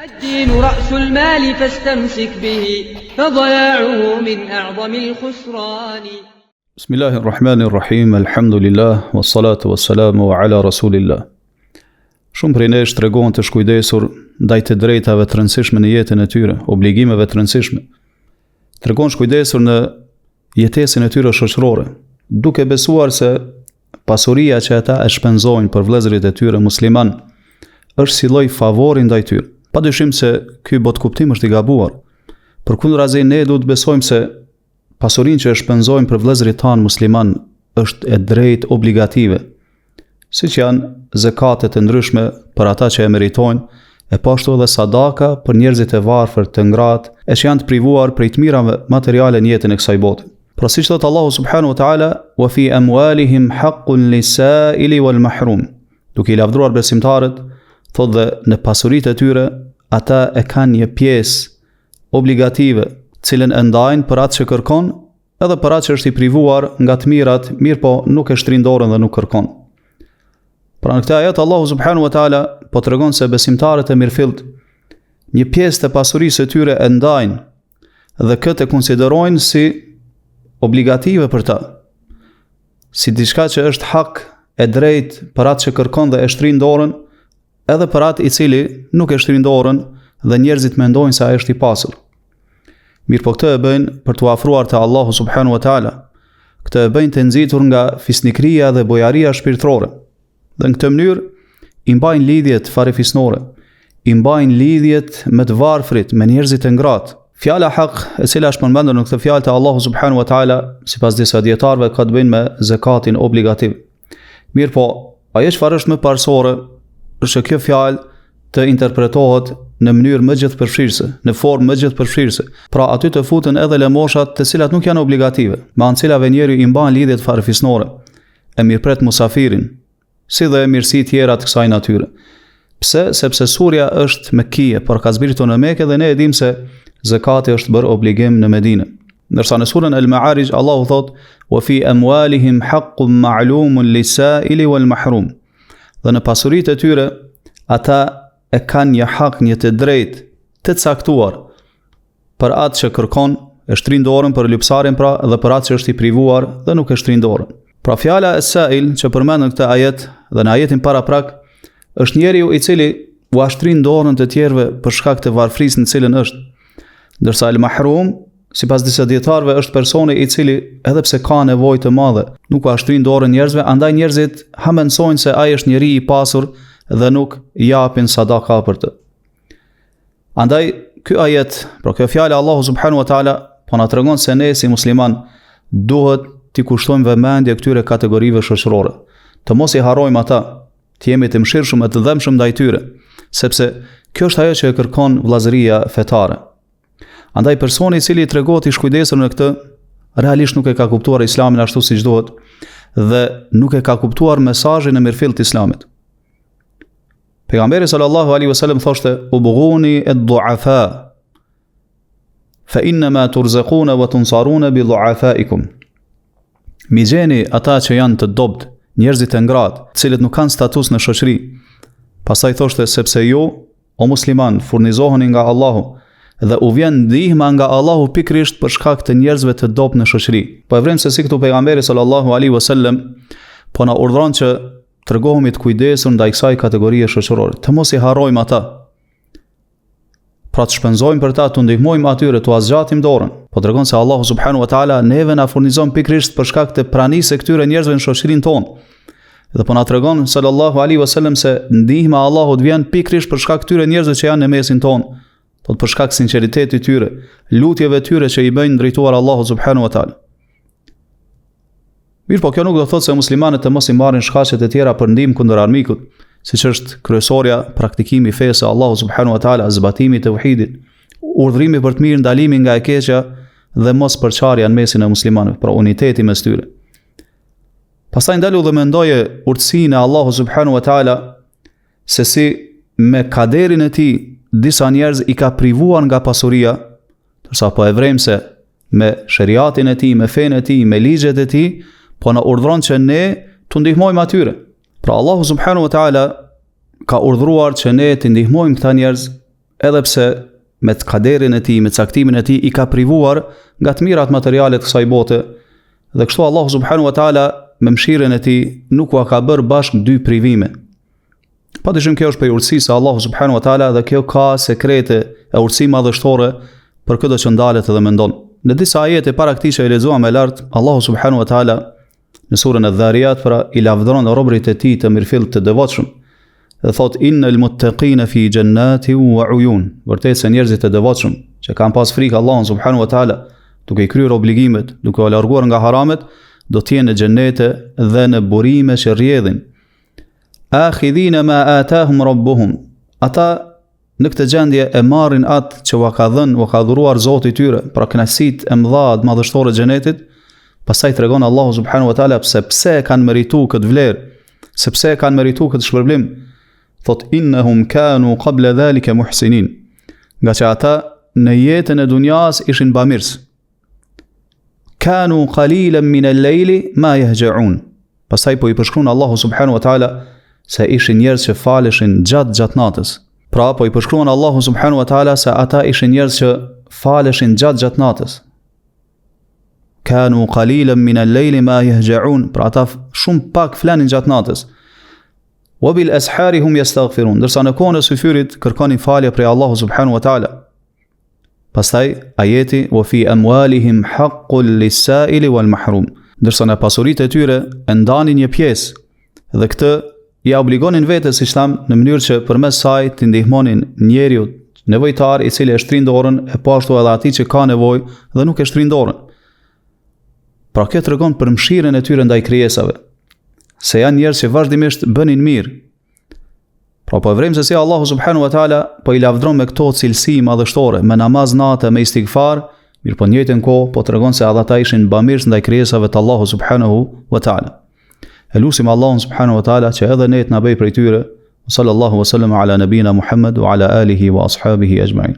الدين رأس المال فاستمسك به فضياعه من أعظم الخسران. بسم الله الرحمن الرحيم الحمد لله والصلاة والسلام على رسول الله. Shumë prej nesh tregon të shkujdesur ndaj të drejtave të rëndësishme në jetën e tyre, obligimeve të rëndësishme. Tregon shkujdesur në jetesën e tyre shoqërore, duke besuar se pasuria që ata e shpenzojnë për vëllezërit e tyre musliman është si lloj favori ndaj tyre. Padyshim se ky botkuptim është i gabuar. Përkundrazi ne duhet besojmë se pasurinë që e shpenzojmë për vëllezërit tanë musliman është e drejtë obligative, siç janë zakatet e ndryshme për ata që e meritojnë, e pashtu edhe sadaka për njerëzit e varfër të ngratë e që janë të privuar prej të mirave materiale në jetën e kësaj bote. Pra siç thot Allahu subhanahu wa taala, wa fi amwalihim haqqun lis-sa'ili wal mahrum. Duke i lavdruar besimtarët, thot dhe në pasuritë e tyre ata e kanë një pjesë obligative, cilën e ndajnë për atë që kërkon, edhe për atë që është i privuar nga të mirat, mirë po nuk e shtrin dorën dhe nuk kërkon. Pra në këtë ajet Allahu subhanahu wa taala po tregon se besimtarët e mirëfillt një pjesë të pasurisë së tyre e ndajnë dhe këtë e konsiderojnë si obligative për ta, si diçka që është hak e drejtë për atë që kërkon dhe e shtrin dorën, edhe për atë i cili nuk e shtrin dorën dhe njerëzit mendojnë se ai është i pasur. Mirë po këtë e bëjnë për t'u afruar te Allahu subhanahu wa taala. Këtë e bëjnë të nxitur nga fisnikëria dhe bojaria shpirtërore. Dhe në këtë mënyrë i mbajnë lidhjet farefisnore, i mbajnë lidhjet me të varfrit, me njerëzit e ngratë. Fjala hak, e cila është përmendur në këtë fjalë te Allahu subhanahu wa taala, sipas disa dietarëve ka të bëjë me zakatin obligativ. Mirë po, ajo çfarë është më parsore është që kjo fjalë të interpretohet në mënyrë më gjithëpërfshirëse, në formë më gjithëpërfshirëse. Pra aty të futen edhe lëmoshat të cilat nuk janë obligative, me anë cilave njeriu i mban lidhjet farefisnore, e mirëpret musafirin, si dhe mirësi tjera të kësaj natyre. Pse? Sepse surja është Mekkije, por ka zbritur në Mekë dhe ne e dimë se zakati është bërë obligim në Medinë. Ndërsa në surën Al-Ma'arij Allahu thot: "Wa fi amwalihim haqqun ma'lumun lis-sa'ili wal mahrum." Dhe në pasuritë e tyre ata e kanë një hak, një të drejtë të caktuar për atë që kërkon, e shtrin dorën për lypsarin pra, dhe për atë që është i privuar dhe nuk e shtrin dorën. Pra fjala as-sa'il që përmend në këtë ajet dhe në ajetin paraprak është njeriu i cili u ashtrin dorën të tjerëve për shkak të varfrisë në cilën është. Ndërsa al-mahrum, sipas disa dietarëve, është personi i cili edhe pse ka nevojë të madhe, nuk u ashtrin dorën njerëzve, andaj njerëzit hamendojnë se ai është njeri i pasur dhe nuk japin sadaka për të. Andaj ky ajet, pra kjo fjalë Allahu subhanahu wa taala po na tregon se ne si musliman duhet t'i kushtojmë vëmendje këtyre kategorive shoqërore, të mos i harrojmë ata, të jemi të mëshirshëm e të dhëmshëm ndaj tyre, sepse kjo është ajo që e kërkon vllazëria fetare. Andaj personi i cili tregohet i shkujdesur në këtë, realisht nuk e ka kuptuar Islamin ashtu siç duhet dhe nuk e ka kuptuar mesazhin e mirëfillt të Islamit. Pejgamberi sallallahu alaihi wasallam thoshte: "Ubghuni ad-du'afa, fa inma turzaquna wa tunsaruna bi du'afaikum." Mi gjeni ata që janë të dobët, njerëzit e ngratë, të cilët nuk kanë status në shoqëri. Pastaj thoshte: "Sepse ju, o musliman, furnizoheni nga Allahu dhe u vjen ndihma nga Allahu pikërisht për shkak të njerëzve të dobët në shoqëri." Po e vrim se si këtu pejgamberi sallallahu alaihi wasallam po na urdhron që tregohemi të kujdesur ndaj kësaj kategorie shoqërore, të mos i harrojmë ata. Pra të shpenzojmë për ta, të ndihmojmë atyre, të azgjatim dorën. Po tregon se Allahu subhanahu wa taala neve na furnizon pikërisht për shkak të pranisë së këtyre njerëzve në shoqërinë tonë. Dhe po na tregon sallallahu alaihi wasallam se ndihma e Allahut vjen pikërisht për shkak këtyre njerëzve që janë në mesin tonë, po për shkak sinqeritetit të tyre, lutjeve të tyre që i bëjnë drejtuar Allahu subhanahu wa taala. Mirë po kjo nuk do thotë se muslimanët të mos i marrin shkaqet e tjera për ndihmë kundër armikut, siç është kryesorja praktikimi i fesë Allahu subhanahu wa taala, zbatimi i tauhidit, urdhrimi për të mirë, ndalimi nga e keqja dhe mos përçarja në mesin e muslimanëve, pra uniteti mes tyre. Pastaj ndalu dhe mendoje urtësinë e Allahu subhanahu wa taala se si me kaderin e tij disa njerëz i ka privuar nga pasuria, ndërsa po e vrem se me shariatin e tij, me fenë e tij, me ligjet e tij, po na urdhron që ne të ndihmojmë atyre. Pra Allahu subhanahu wa taala ka urdhëruar që ne të ndihmojmë këta njerëz edhe pse me të kaderin e tij, me caktimin e tij i ka privuar nga të mirat materiale të kësaj bote, dhe kështu Allahu subhanahu wa taala me mëshirën e tij nuk u ka bërë bashkë dy privime. Padyshim kjo është për urtësisë e Allahu subhanahu wa taala dhe kjo ka sekrete e urtësi madhështore për këtë që ndalet dhe mendon. Në disa ajete para këtij që e lexuam më lart, Allahu subhanahu wa taala në surën Adh-Dhariyat i lavdëron robërit e tij të mirëfillt të devotshëm. Dhe thot innal muttaqina fi jannatin wa uyun. Vërtet se njerëzit e devotshëm që kanë pas frikë Allahun subhanahu wa taala, duke i kryer obligimet, duke u larguar nga haramet, do të jenë në xhenete dhe në burime që rrjedhin. Akhidhina ma atahum rabbuhum. Ata në këtë gjendje e marrin atë që u ka dhuruar Zoti i tyre, pra kënaqësitë e mëdha të madhështore të xhenetit. Pastaj tregon Allahu subhanahu wa taala pse kanë merituar këtë vlerë, sepse kanë merituar këtë shpërblim. Thot innahum kanu qabla dhalika muhsinin. Nga që ata në jetën e dunjas ishin bamirës. Kanu qalilan min al-layli ma yahja'un. Pastaj po i përshkruan Allahu subhanahu wa taala se ishin njerëz që faleshin gjatë natës. Pra po i përshkruan Allahu subhanahu wa taala se ata ishin njerëz që faleshin gjatë natës. Kanu qalilan min al-layli ma yahja'un. Pra ata shumë pak flanin gjatë natës. Wa bil ashari hum yastaghfirun. Ndërsa në kohën e syfyrit kërkonin falje prej Allahu subhanahu wa taala. Pastaj ajeti wa fi amwalihim haqqul lis-sa'ili wal mahrum. Ndërsa në pasuritë e tyre e ndanin një pjesë dhe këtë ja obligonin vetes Islam në mënyrë që përmes saj të ndihmonin njeriu nevojtar i cili e shtrin dorën e po ashtu edhe atij që ka nevojë dhe nuk e shtrin dorën. Pra kjo tregon për mëshirën e tyre ndaj krijesave, se janë njerëz që vazhdimisht bënin mirë. Pra po vrem se si Allahu subhanahu wa taala po i lavdron me këto cilësi madhështore, me namaz natë, me istighfar, mirë po në njëjtën kohë po tregon se ata ishin bamirës ndaj krijesave të Allahu subhanahu wa taala. Elusim Allahun subhanahu wa taala që edhe ne të na bëj prej tyre. Sallallahu wa sallam ala nabina Muhammad wa ala alihi wa ashabihi ajma'in.